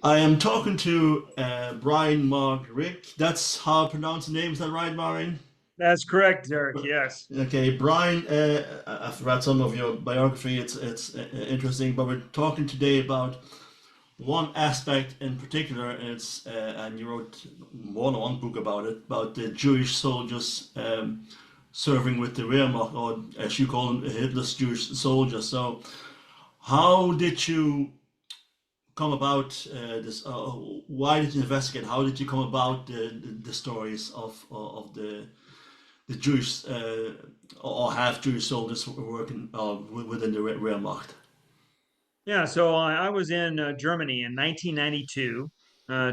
I am talking to Bryan Mark Rigg. That's how I pronounce the name. Is that right, Bryan? That's correct, Derek. Yes. Okay, Bryan. I've read some of your biography. It's interesting, but we're talking today about one aspect in particular. And you wrote more than one book about the Jewish soldiers serving with the Wehrmacht, or as you call them, Hitler's Jewish soldiers. So, how did you come about this? Why did you investigate? How did you come about the stories of the Jewish or half Jewish soldiers working within the Wehrmacht? Yeah. So I was in Germany in 1992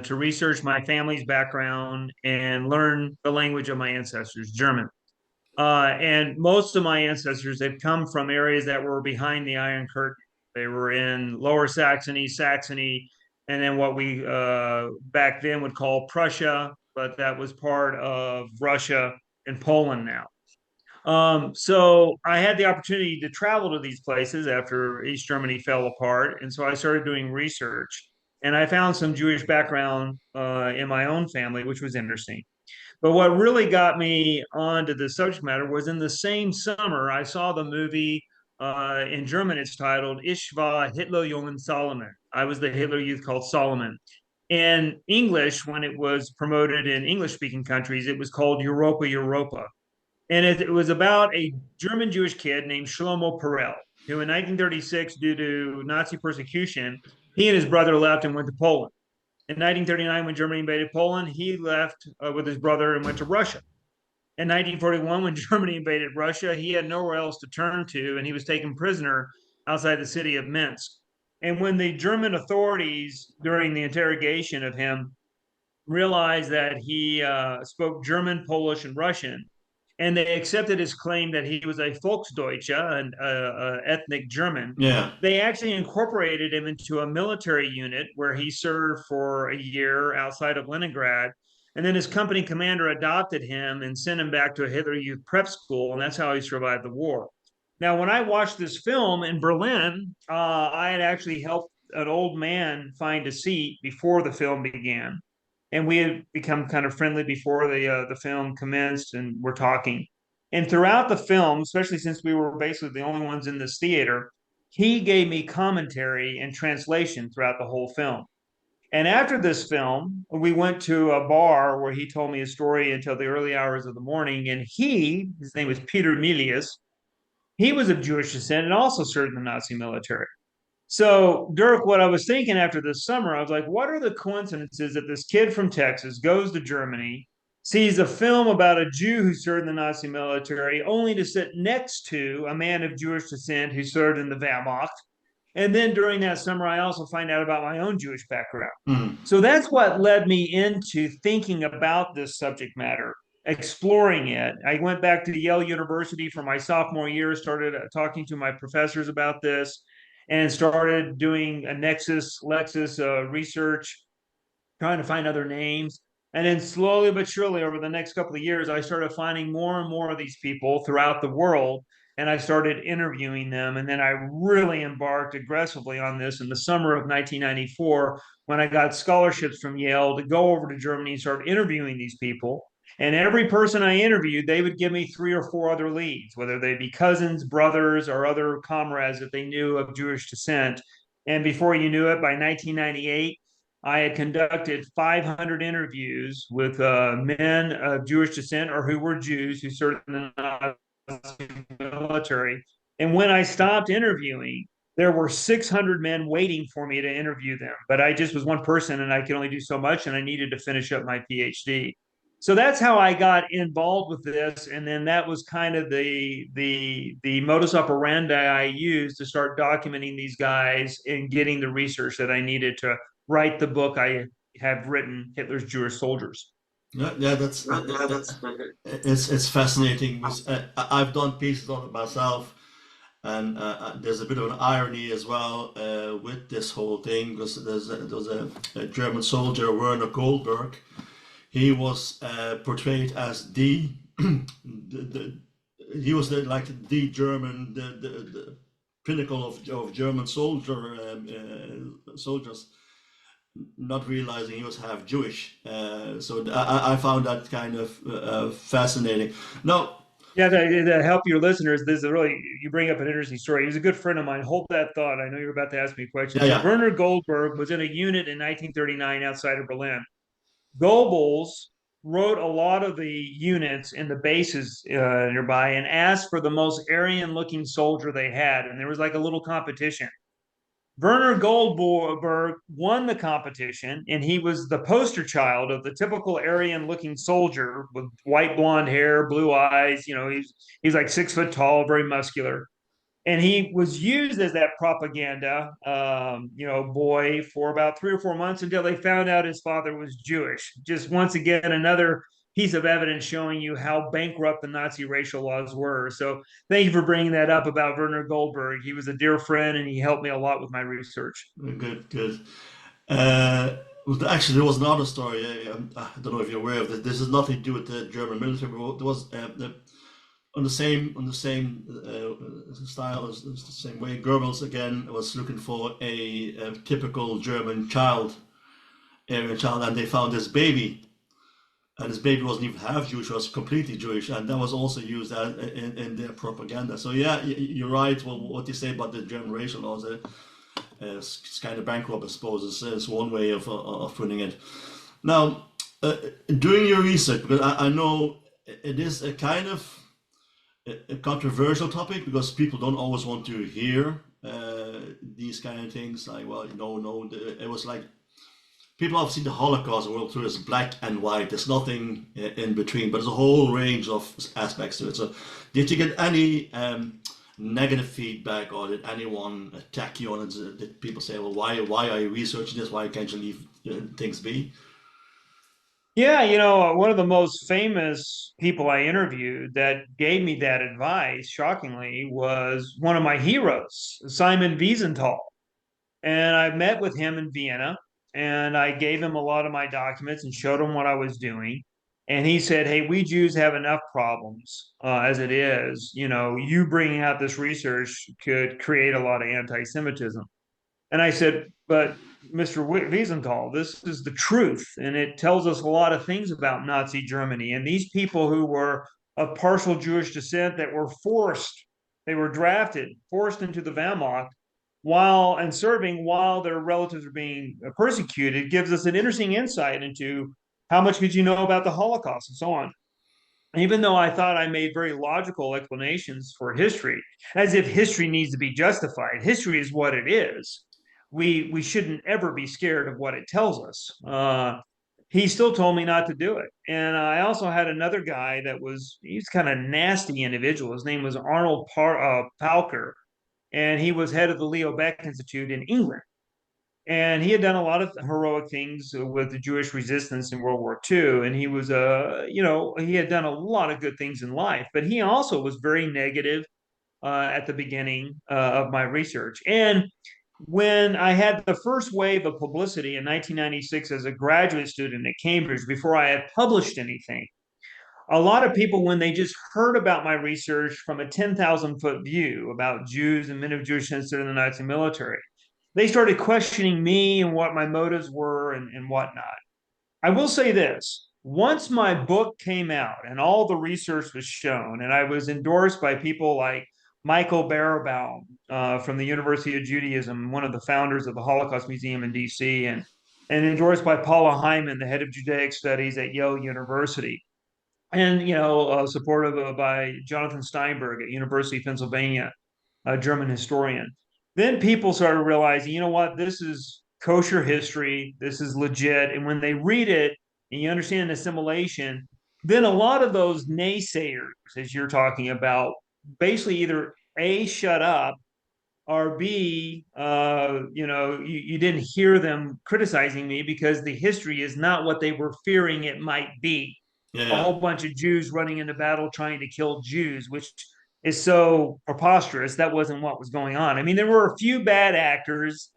to research my family's background and learn the language of my ancestors, German. And most of my ancestors had come from areas that were behind the Iron Curtain. They were in Lower Saxony, Saxony, and then what we back then would call Prussia, but that was part of Russia and Poland now. So I had the opportunity to travel to these places after East Germany fell apart, and so I started doing research, and I found some Jewish background in my own family, which was interesting. But what really got me onto the subject matter was in the same summer I saw the movie. In German, it's titled "Ich war Hitlerjungen Solomon." I was the Hitler Youth called Solomon. In English, when it was promoted in English-speaking countries, it was called Europa Europa. And it was about a German Jewish kid named Shlomo Perel, who in 1936, due to Nazi persecution, he and his brother left and went to Poland. In 1939, when Germany invaded Poland, he left with his brother and went to Russia. In 1941, when Germany invaded Russia, he had nowhere else to turn to, and he was taken prisoner outside the city of Minsk. And when the German authorities, during the interrogation of him, realized that he spoke German, Polish, and Russian, and they accepted his claim that he was a Volksdeutsche, an ethnic German. Yeah. They actually incorporated him into a military unit where he served for a year outside of Leningrad. And then his company commander adopted him and sent him back to a Hitler Youth prep school, and that's how he survived the war. Now, when I watched this film in Berlin, I had actually helped an old man find a seat before the film began, and we had become kind of friendly before the film commenced, and we're talking. And throughout the film, especially since we were basically the only ones in this theater, he gave me commentary and translation throughout the whole film. And after this film, we went to a bar where he told me his story until the early hours of the morning. And his name was Peter Milius, he was of Jewish descent and also served in the Nazi military. So, Dirk, what I was thinking after this summer, I was like, what are the coincidences that this kid from Texas goes to Germany, sees a film about a Jew who served in the Nazi military, only to sit next to a man of Jewish descent who served in the Wehrmacht? And then during that summer, I also find out about my own Jewish background. Mm. So that's what led me into thinking about this subject matter, exploring it. I went back to Yale University for my sophomore year, started talking to my professors about this, and started doing a Nexus, Lexus research, trying to find other names. And then slowly but surely over the next couple of years, I started finding more and more of these people throughout the world. And I started interviewing them. And then I really embarked aggressively on this in the summer of 1994 when I got scholarships from Yale to go over to Germany and start interviewing these people. And every person I interviewed, they would give me three or four other leads, whether they be cousins, brothers, or other comrades that they knew of Jewish descent. And before you knew it, by 1998, I had conducted 500 interviews with men of Jewish descent or who were Jews who served in the military. And when I stopped interviewing, there were 600 men waiting for me to interview them. But I just was one person and I could only do so much, and I needed to finish up my PhD. So that's how I got involved with this, and then that was kind of the modus operandi I used to start documenting these guys and getting the research that I needed to write the book I have written, Hitler's Jewish Soldiers. Yeah, yeah, that's it's fascinating because I've done pieces on it myself, and there's a bit of an irony as well with this whole thing because there's a German soldier, Werner Goldberg. He was portrayed as the he was like the German the pinnacle of German soldiers, not realizing he was half Jewish. I found that kind of fascinating. Now, Yeah, to help your listeners, this is really, you bring up an interesting story. He was a good friend of mine. Hold that thought. I know you're about to ask me a question. yeah, So yeah, Werner Goldberg was in a unit in 1939 outside of Berlin. Goebbels wrote a lot of the units in the bases nearby and asked for the most Aryan looking soldier they had. And there was like a little competition. Werner Goldberg won the competition, and he was the poster child of the typical Aryan looking soldier with white blonde hair, blue eyes. You know, he's like 6 foot tall, very muscular, and he was used as that propaganda, boy for about 3 or 4 months until they found out his father was Jewish. Just once again, another piece of evidence showing you how bankrupt the Nazi racial laws were. So thank you for bringing that up about Werner Goldberg. He was a dear friend, and he helped me a lot with my research. good, good. Uh, Actually, there was another story. I don't know if you're aware of this. This has nothing to do with the German military, but there was on the same style as the same way. Goebbels again was looking for a typical German child, Aryan child, and they found this baby. And this baby wasn't even half Jewish; was completely Jewish, and that was also used in their propaganda. So yeah, you're right. Well, what you say about the German racial laws, it's kind of bankrupt, I suppose. Is one way of putting it. Now, doing your research, because I know it is a kind of a controversial topic because people don't always want to hear these kind of things. Like, well, no, it was like people have seen the Holocaust world through as black and white. There's nothing in between, but there's a whole range of aspects to it. So, did you get any negative feedback, or did anyone attack you on it? Did people say, "Well, why are you researching this? Why can't you leave things be?" Yeah, one of the most famous people I interviewed that gave me that advice, shockingly, was one of my heroes, Simon Wiesenthal. And I met with him in Vienna, and I gave him a lot of my documents and showed him what I was doing. And he said, "Hey, we Jews have enough problems as it is. You bringing out this research could create a lot of anti-Semitism." And I said, "But Mr. Wiesenthal, this is the truth, and it tells us a lot of things about Nazi Germany. And these people who were of partial Jewish descent that were forced, they were drafted, forced into the Wehrmacht while and serving while their relatives are being persecuted, gives us an interesting insight into how much could you know about the Holocaust and so on." Even though I thought I made very logical explanations for history, as if history needs to be justified. History is what it is. We shouldn't ever be scared of what it tells us. He still told me not to do it. And I also had another guy he's kind of nasty individual. His name was Arnold Palker, and he was head of the Leo Baeck Institute in England. And he had done a lot of heroic things with the Jewish resistance in World War II. And he was, he had done a lot of good things in life, but he also was very negative at the beginning of my research. And when I had the first wave of publicity in 1996 as a graduate student at Cambridge, before I had published anything, a lot of people, when they just heard about my research from a 10,000-foot view about Jews and men of Jewish descent in the Nazi military, they started questioning me and what my motives were and whatnot. I will say this: once my book came out and all the research was shown, and I was endorsed by people like Michael Barabau from the University of Judaism, one of the founders of the Holocaust Museum in DC, and endorsed by Paula Hyman, the head of Judaic Studies at Yale University, and supported by Jonathan Steinberg at University of Pennsylvania, a German historian. Then people started realizing, you know what, this is kosher history, this is legit. And when they read it and you understand assimilation, then a lot of those naysayers, as you're talking about, basically either A, shut up, or B, you didn't hear them criticizing me because the history is not what they were fearing it might be. Yeah, A yeah. whole bunch of Jews running into battle trying to kill Jews, which is so preposterous. That wasn't what was going on. I mean, there were a few bad actors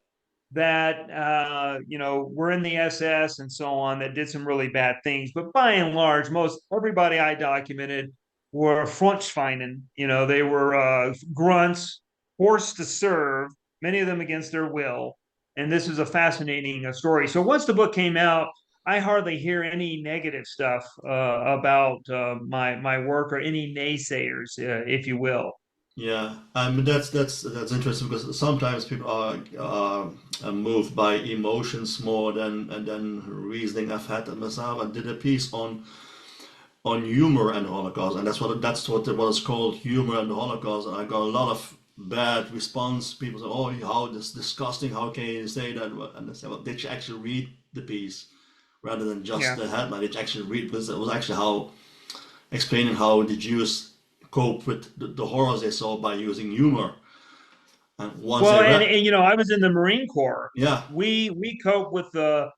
that were in the SS and so on that did some really bad things, but by and large, most everybody I documented were Frontschweinen. They were grunts forced to serve, many of them against their will, And this is a fascinating story. So once the book came out, I hardly hear any negative stuff about my work or any naysayers, if you will. Yeah, I mean that's interesting because sometimes people are moved by emotions more than reasoning. I've had that myself. I did a piece on humor and the Holocaust, and that's what it was called, humor and the Holocaust. And I got a lot of bad response. People say, "Oh, how this disgusting! How can you say that?" And I said, "Well, did you actually read the piece rather than just Yeah. the headline? Did you actually read? Because it was actually how explaining how the Jews cope with the horrors they saw by using humor. And once Well, I and, read, and I was in the Marine Corps. yeah, We cope with the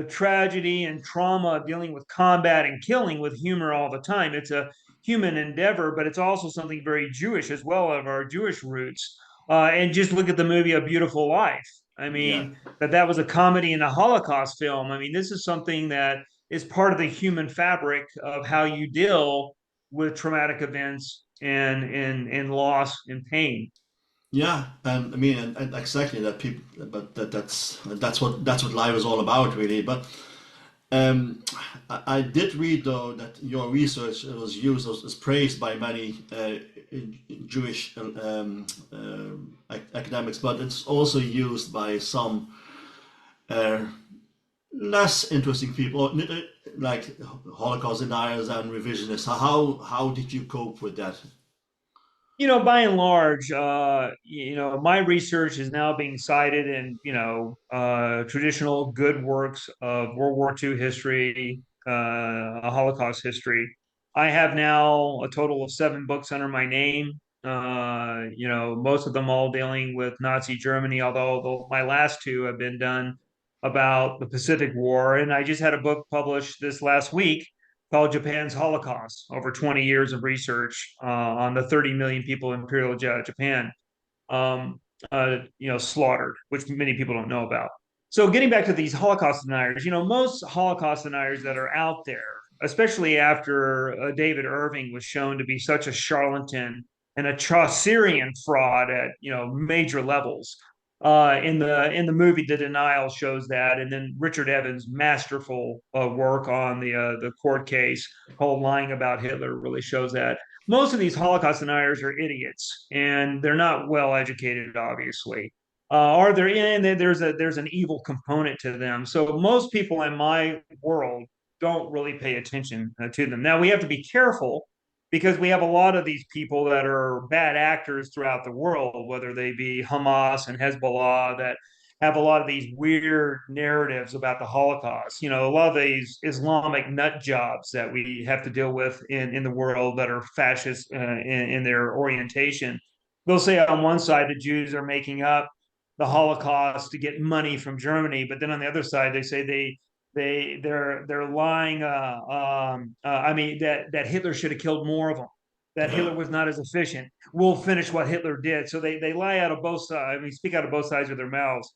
tragedy and trauma of dealing with combat and killing with humor all the time. It's a human endeavor, but it's also something very Jewish as well, of our Jewish roots. And just look at the movie A Beautiful Life. I yeah, mean, that was a comedy and a Holocaust film. I mean, this is something that is part of the human fabric of how you deal with traumatic events and loss and pain. yeah, and I mean, and exactly that people, but that's what life is all about, really. But I did read though that your research was used as praised by many Jewish academics, but it's also used by some uh, less interesting people, like Holocaust deniers and revisionists. How did you cope with that? By and large, my research is now being cited in, traditional good works of World War II history, Holocaust history. I have now a total of 7 books under my name. Most of them all dealing with Nazi Germany, although my last two have been done about the Pacific War. And I just had a book published this last week called Japan's Holocaust, over 20 years of research on the 30 million people in Imperial Japan um, slaughtered, which many people don't know about. So getting back to these Holocaust deniers, most Holocaust deniers that are out there, especially after David Irving was shown to be such a charlatan and a Chaucerian fraud at major levels. In the movie, The Denial shows that, and then Richard Evans' masterful work on the court case called "Lying About Hitler" really shows that most of these Holocaust deniers are idiots, and they're not well educated, obviously. Are there? And there's an evil component to them. So most people in my world don't really pay attention to them. Now we have to be careful because we have a lot of these people that are bad actors throughout the world, whether they be Hamas and Hezbollah, that have a lot of these weird narratives about the Holocaust. A lot of these Islamic nut jobs that we have to deal with in the world that are fascist in their orientation. They'll say on one side the Jews are making up the Holocaust to get money from Germany, but then on the other side they say they're lying. I mean that Hitler should have killed more of them. That Yeah. Hitler was not as efficient. We'll finish what Hitler did. So they lie out of both sides. I mean, speak out of both sides of their mouths.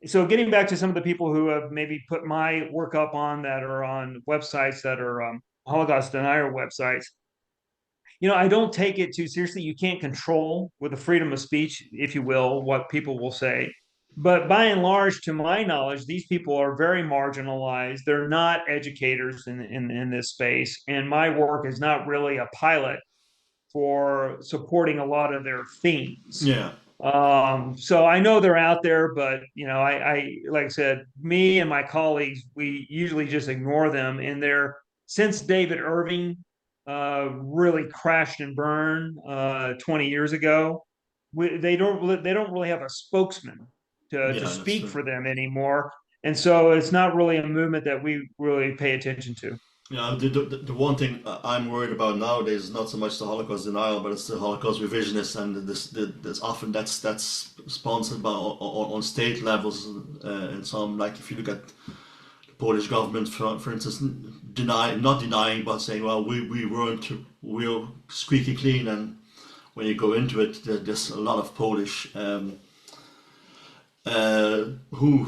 So getting back to some of the people who have maybe put my work up on that are on websites that are Holocaust denier websites, I don't take it too seriously. You can't control with the freedom of speech, if you will, what people will say. But by and large, to my knowledge, these people are very marginalized. They're not educators in this space. And my work is not really a pilot for supporting a lot of their themes. Yeah. So I know they're out there, but I like I said, me and my colleagues, we usually just ignore them. And they're since David Irving really crashed and burned 20 years ago, they don't really have a spokesman to Yeah, that's speak true. for them anymore. And so it's not really a movement that we really pay attention to. Yeah, the one thing I'm worried about nowadays is not so much the Holocaust denial, but it's the Holocaust revisionist, and this often that's sponsored by on state levels, and some, like if you look at the Polish government, for instance, not denying, but saying, well, we're squeaky clean, and when you go into it, there's a lot of Polish who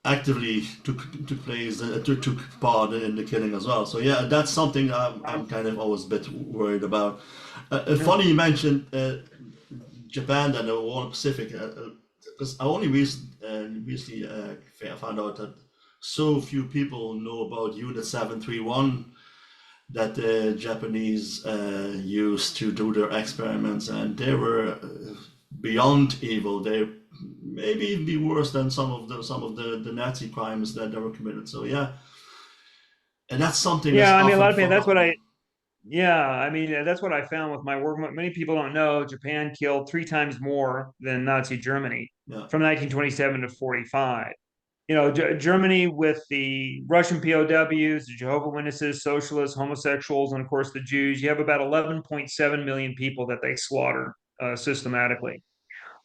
actively took part in the killing as well. So yeah, that's something I'm kind of always a bit worried about. Funny you mentioned Japan and the war in the Pacific. because I only recently found out that so few people know about Unit 731 that the Japanese used to do their experiments, and they were beyond evil. They maybe even be worse than the Nazi crimes that they were committed. So yeah, and that's something Yeah, that's I mean, a lot often of people, that's what forgotten. I, yeah, I mean, that's what I found with my work. Many people don't know Japan killed three times more than Nazi Germany Yeah. from 1927 to 45. Germany with the Russian POWs, the Jehovah Witnesses, socialists, homosexuals, and of course the Jews, you have about 11.7 million people that they slaughtered systematically.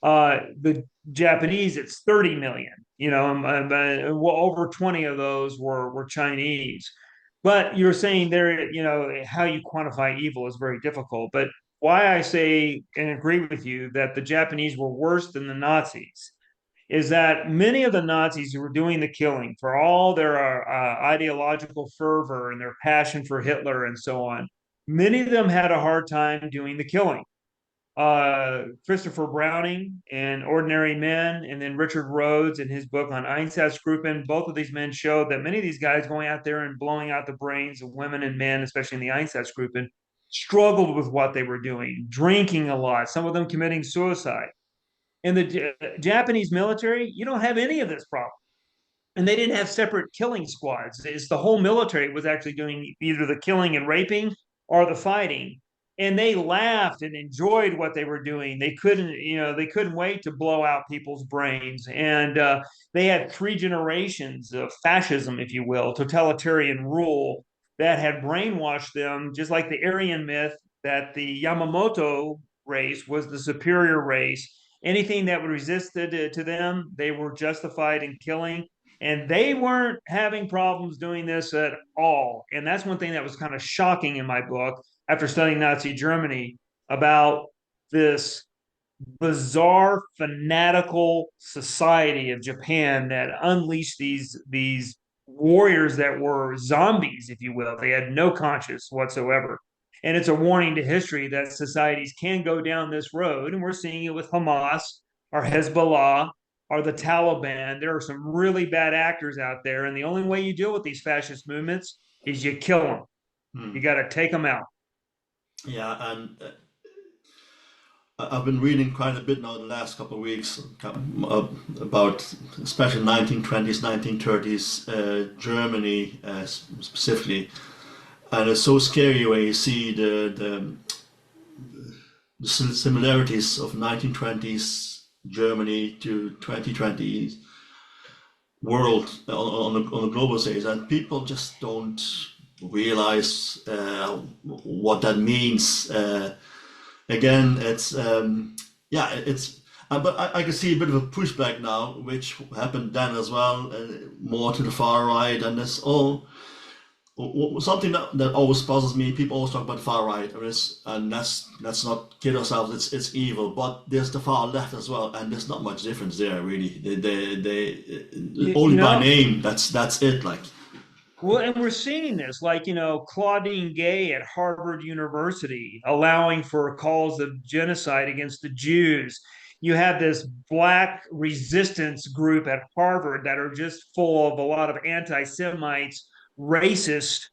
The Japanese, it's 30 million, well, over 20 of those were Chinese. But you're saying there, how you quantify evil is very difficult. But why I say and agree with you that the Japanese were worse than the Nazis is that many of the Nazis who were doing the killing, for all their ideological fervor and their passion for Hitler and so on, many of them had a hard time doing the killing. Christopher Browning and Ordinary Men, and then Richard Rhodes in his book on Einsatzgruppen. Both of these men showed that many of these guys going out there and blowing out the brains of women and men, especially in the Einsatzgruppen, struggled with what they were doing, drinking a lot, some of them committing suicide. In the Japanese military, you don't have any of this problem. And they didn't have separate killing squads. It's the whole military was actually doing either the killing and raping or the fighting. And they laughed and enjoyed what they were doing. They couldn't wait to blow out people's brains. And they had three generations of fascism, if you will, totalitarian rule that had brainwashed them, just like the Aryan myth that the Yamamoto race was the superior race. Anything that resisted to them, they were justified in killing, and they weren't having problems doing this at all. And that's one thing that was kind of shocking in my book after studying Nazi Germany about this bizarre fanatical society of Japan that unleashed these warriors that were zombies, if you will. They had no conscience whatsoever. And it's a warning to history that societies can go down this road. And we're seeing it with Hamas or Hezbollah or the Taliban. There are some really bad actors out there. And the only way you deal with these fascist movements is you kill them. You Hmm. got to take them out. Yeah, and I've been reading quite a bit now the last couple of weeks about especially 1920s, 1930s Germany specifically, and it's so scary when you see the similarities of 1920s Germany to 2020s world on a global stage, and people just don't realize what that means. Again, it's yeah, it's but I can see a bit of a pushback now, which happened then as well, more to the far right, and this all something that always puzzles me. People always talk about the far right, and let's not kid ourselves. It's evil, but there's the far left as well, and there's not much difference there really. They You, only you by know, name. That's it. Like Well, and we're seeing this, like, Claudine Gay at Harvard University allowing for calls of genocide against the Jews. You have this black resistance group at Harvard that are just full of a lot of anti Semites, racist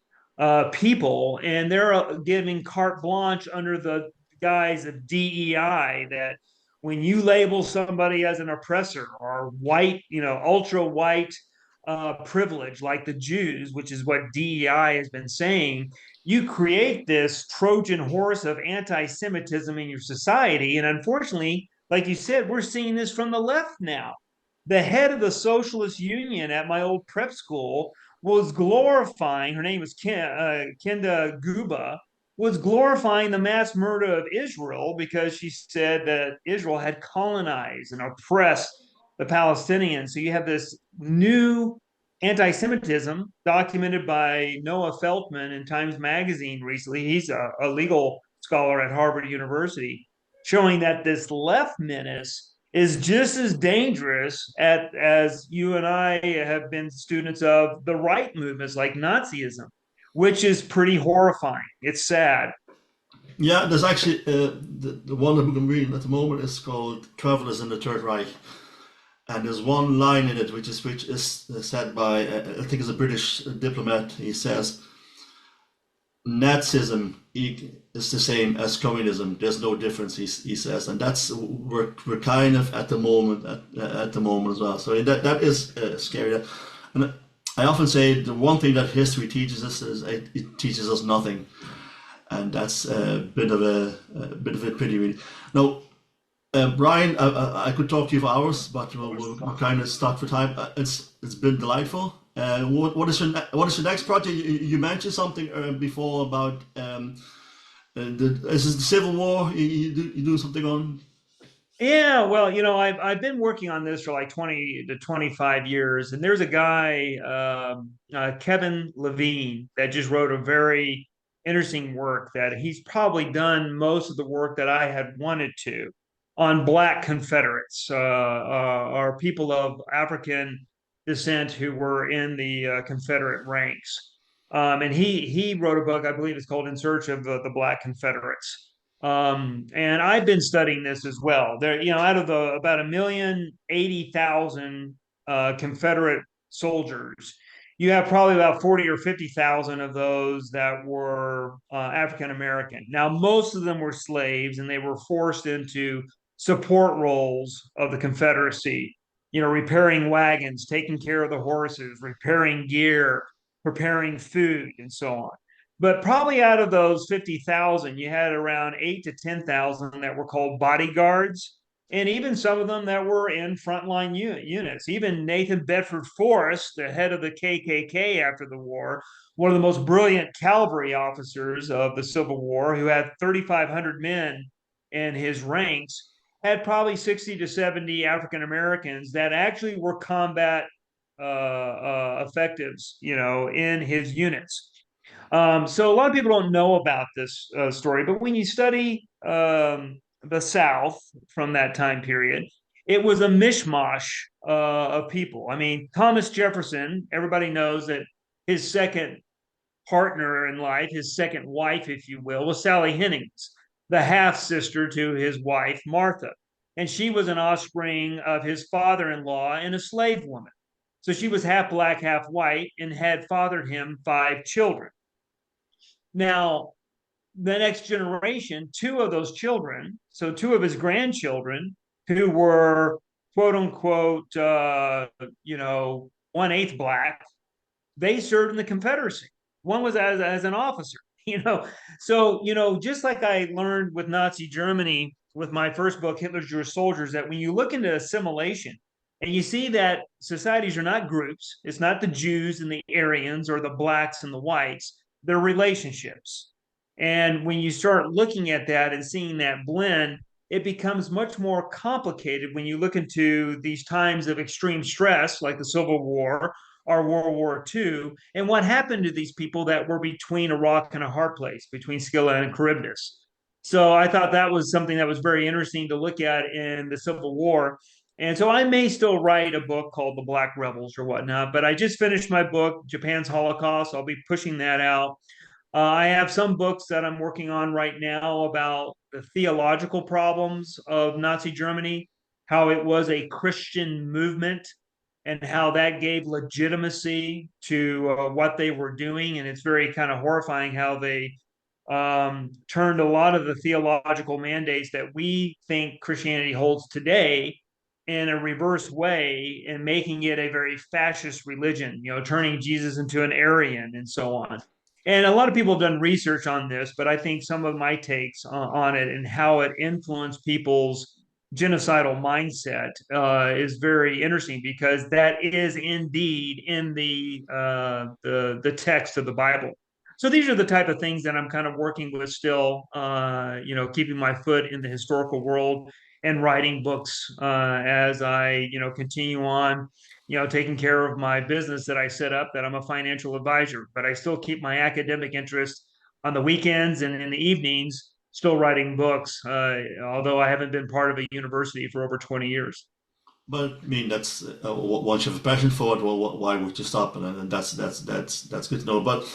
people, and they're giving carte blanche under the guise of DEI that when you label somebody as an oppressor or white, ultra white privilege, like the Jews, which is what DEI has been saying, you create this Trojan horse of anti Semitism in your society. And unfortunately, like you said, we're seeing this from the left now. The head of the Socialist Union at my old prep school was glorifying, her name was Kenda Guba, was glorifying the mass murder of Israel because she said that Israel had colonized and oppressed the Palestinians. So you have this new anti-Semitism documented by Noah Feldman in Times Magazine recently. He's a legal scholar at Harvard University, showing that this left menace is just as dangerous as you and I have been students of the right movements like Nazism, which is pretty horrifying. It's sad. yeah, there's actually the one that I'm reading at the moment is called "Travelers in the Third Reich," And there's one line in it which is said by I think it's a British diplomat. He says Nazism is the same as communism. There's no difference. He says, and that's we're kind of at the moment at the moment as well. So that is scary. And I often say the one thing that history teaches us is it teaches us nothing, and that's a bit of a pity, really. Now, Brian, I could talk to you for hours, but we're kind of stuck for time. It's been delightful. What is your next project? You mentioned something before about is this the Civil War? You do something on? Yeah, well, I've been working on this for like 20 to 25 years, and there's a guy, Kevin Levine, that just wrote a very interesting work that he's probably done most of the work that I had wanted to on Black Confederates, or people of African descent who were in the Confederate ranks. And he wrote a book, I believe it's called "In Search of the Black Confederates." And I've been studying this as well. There, out of the about 1,080,000 Confederate soldiers, you have probably about 40 or 50,000 of those that were African American. Now, most of them were slaves, and they were forced into support roles of the Confederacy. Repairing wagons, taking care of the horses, repairing gear, preparing food, and so on. But probably out of those 50,000, you had around 8 to 10,000 that were called bodyguards, and even some of them that were in frontline units. Even Nathan Bedford Forrest, the head of the KKK after the war, one of the most brilliant cavalry officers of the Civil War, who had 3,500 men in his ranks, had probably 60 to 70 African Americans that actually were combat effectives, in his units. So a lot of people don't know about this story, but when you study the South from that time period, it was a mishmash of people. I mean, Thomas Jefferson, everybody knows that his second partner in life, his second wife, if you will, was Sally Hemings, the half sister to his wife, Martha. And she was an offspring of his father in law and a slave woman. So she was half black, half white, and had fathered him 5 children. Now, the next generation, two of those children, so two of his grandchildren, who were quote unquote, 1/8 black, they served in the Confederacy. One was as an officer, So, just like I learned with Nazi Germany with my first book, Hitler's Jewish Soldiers, that when you look into assimilation and you see that societies are not groups, it's not the Jews and the Aryans or the blacks and the whites, they're relationships. And when you start looking at that and seeing that blend, it becomes much more complicated when you look into these times of extreme stress, like the Civil War or World War II, and what happened to these people that were between a rock and a hard place, between Scylla and Charybdis. So I thought that was something that was very interesting to look at in the Civil War. And so I may still write a book called The Black Rebels or whatnot, but I just finished my book, Japan's Holocaust. I'll be pushing that out. I have some books that I'm working on right now about the theological problems of Nazi Germany, how it was a Christian movement, and how that gave legitimacy to what they were doing. And it's very kind of horrifying how they turned a lot of the theological mandates that we think Christianity holds today in a reverse way and making it a very fascist religion, turning Jesus into an Aryan and so on. And a lot of people have done research on this, but I think some of my takes on it and how it influenced people's genocidal mindset is very interesting, because that is indeed in the text of the Bible. So these are the type of things that I'm kind of working with still, keeping my foot in the historical world and writing books as I, continue on, taking care of my business that I set up, that I'm a financial advisor, but I still keep my academic interest on the weekends and in the evenings, still writing books, although I haven't been part of a university for over 20 years. But I mean, that's once you have a passion for it, well, why would you stop? And that's good to know. But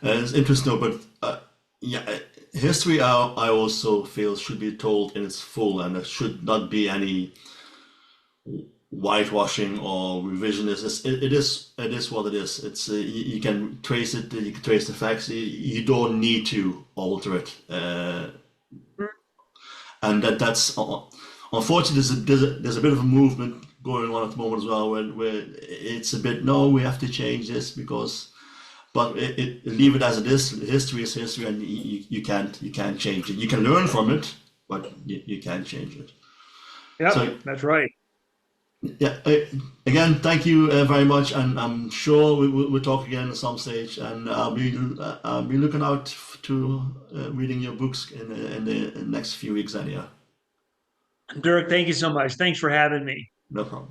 it's interesting to know. But yeah, history I also feel should be told in its full, and there should not be any whitewashing or revisionist. It is what it is. You can trace it. You can trace the facts. You don't need to alter it. And that's unfortunately there's a bit of a movement going on at the moment as well, where it's a bit, no, we have to change this because, but leave it as it is. History is history, and you can't change it. You can learn from it, but you can't change it. Yep, So that's right. yeah, again, thank you very much, and I'm sure we'll talk again at some stage, and I'll be looking out to reading your books in the next few weeks anyhow. Dirk, thank you so much. Thanks for having me. No problem.